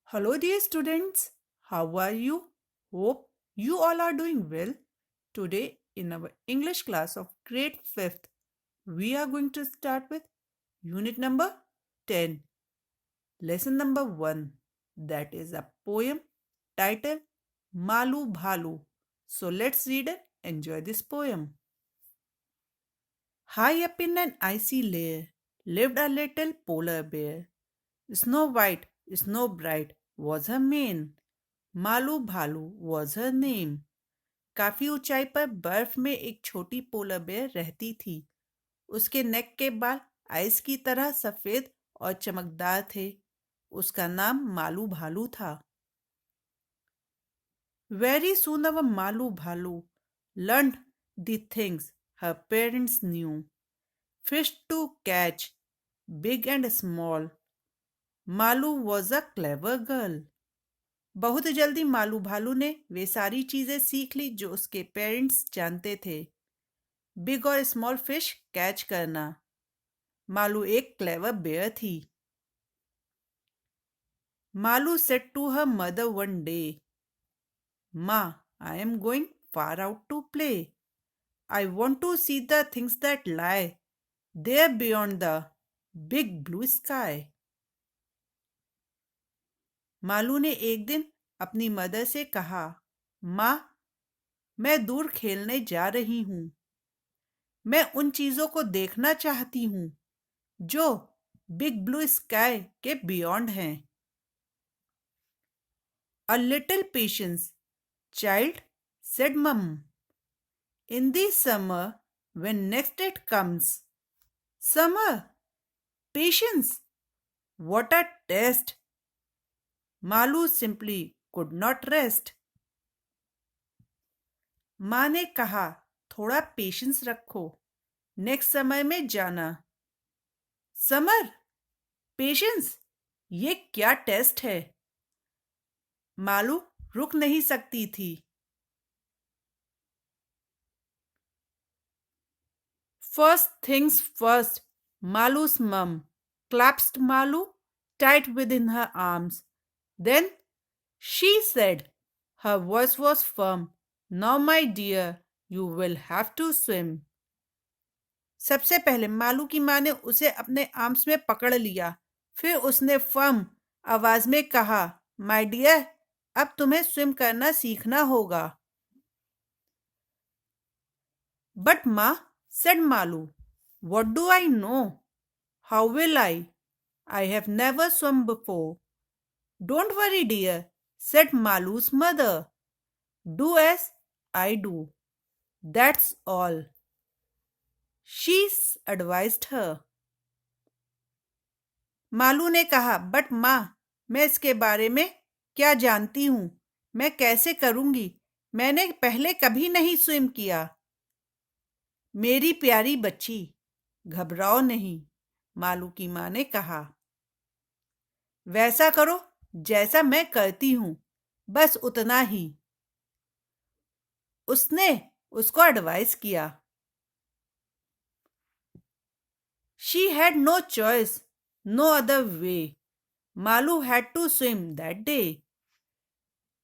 Hello, dear students. How are you? Hope you all are doing well. Today, in our English class of grade 5th, we are going to start with unit number 10, lesson number 1. That is a poem titled Malu Bhalu. So, let's read and enjoy this poem. High up in an icy lair lived a little polar bear. Snow White, Snow Bright was her mane. Malu भालू was her name. काफी ऊंचाई पर बर्फ में एक छोटी polar bear रहती थी। उसके नेक के बाल आइस की तरह सफेद और चमकदार थे। उसका नाम मालू भालू था। Very soon our Malu Bhalu learn the things her parents knew. Fish to catch big and small. Malu was a clever girl. बहुत जल्दी मालू भालू ने वे सारी चीजें सीख ली जो उसके पेरेंट्स जानते थे। बिग और स्मॉल फिश कैच करना। मालू एक क्लेवर बेयर थी। Malu said to her mother one day, माँ, I am going far out to play. I want to see the things that lie there beyond the big blue sky. Malu ने एक दिन अपनी mother से कहा, माँ, मैं दूर खेलने जा रही हूँ। मैं उन चीजों को देखना चाहती हूँ जो बिग ब्लू स्काई के बियॉन्ड हैं। A little patience, child, said Mum. In the summer, when next it comes. Summer, patience, what a test! Malu simply could not rest. माँ ने कहा, थोड़ा पेशेंस रखो, नेक्स्ट समय में जाना। समर, पेशेंस, ये क्या टेस्ट है? मालू रुक नहीं सकती थी। First things first, Malu's mum clasped Malu tight within her arms. Then she said, her voice was firm, now my dear, you will have to swim. सबसे पहले मालू की माँ ने उसे अपने आर्म्स में पकड़ लिया। फिर उसने फर्म आवाज में कहा, माय डियर, अब तुम्हें स्विम करना सीखना होगा। बट माँ, said Malu, what do I know? How will I? I have never swum before. Don't worry, dear, said Malu's mother. Do as I do. That's all. She advised her. Malu ने कहा, but माँ, मैं इसके बारे में क्या जानती हूँ? मैं कैसे करूंगी? मैंने पहले कभी नहीं स्विम किया। मेरी प्यारी बच्ची, घबराओ नहीं, मालू की माँ ने कहा। वैसा करो जैसा मैं करती हूँ, बस उतना ही। उसने उसको एडवाइस किया। She had no choice, no other way. Malu had to swim that day.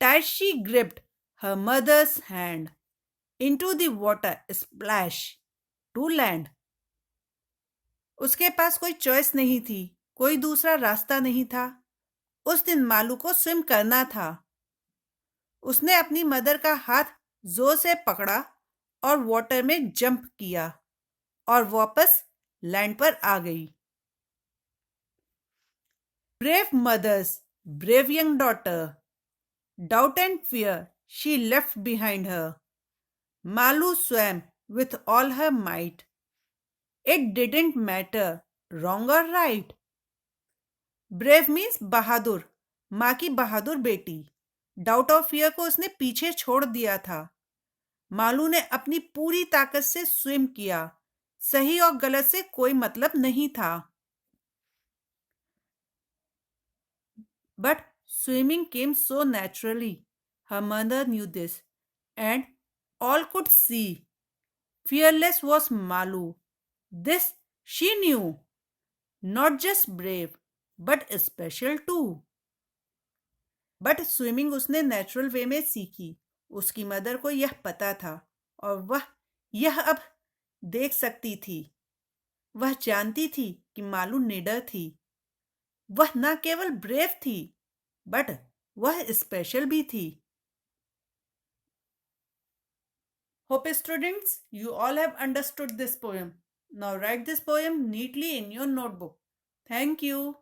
Tight she gripped her mother's hand into the water splash to land. उसके पास कोई चॉइस नहीं थी, कोई दूसरा रास्ता नहीं था। उस दिन मालू को स्विम करना था। उसने अपनी मदर का हाथ जोर से पकड़ा और वाटर में जंप किया और वापस लैंड पर आ गई। Brave mothers, brave young daughter, doubt and fear she left behind her. Malu swam with all her might. It didn't matter, wrong or right. Brave means बहादुर, माँ की बहादुर बेटी। डाउट और फियर को उसने पीछे छोड़ दिया था। मालू ने अपनी पूरी ताकत से स्विम किया। सही और गलत से कोई मतलब नहीं था। But swimming came so naturally. Her mother new this and all could see. Fearless was Malu. This she knew. Not just brave, but special too. But swimming उसने नेचुरल वे में सीखी। उसकी मदर को यह पता था और वह यह अब देख सकती थी। वह जानती थी कि मालू निडर थी। वह न केवल ब्रेव थी बट वह स्पेशल भी थी। Hope students, you all have understood this poem. Now write this poem neatly in your notebook. Thank you.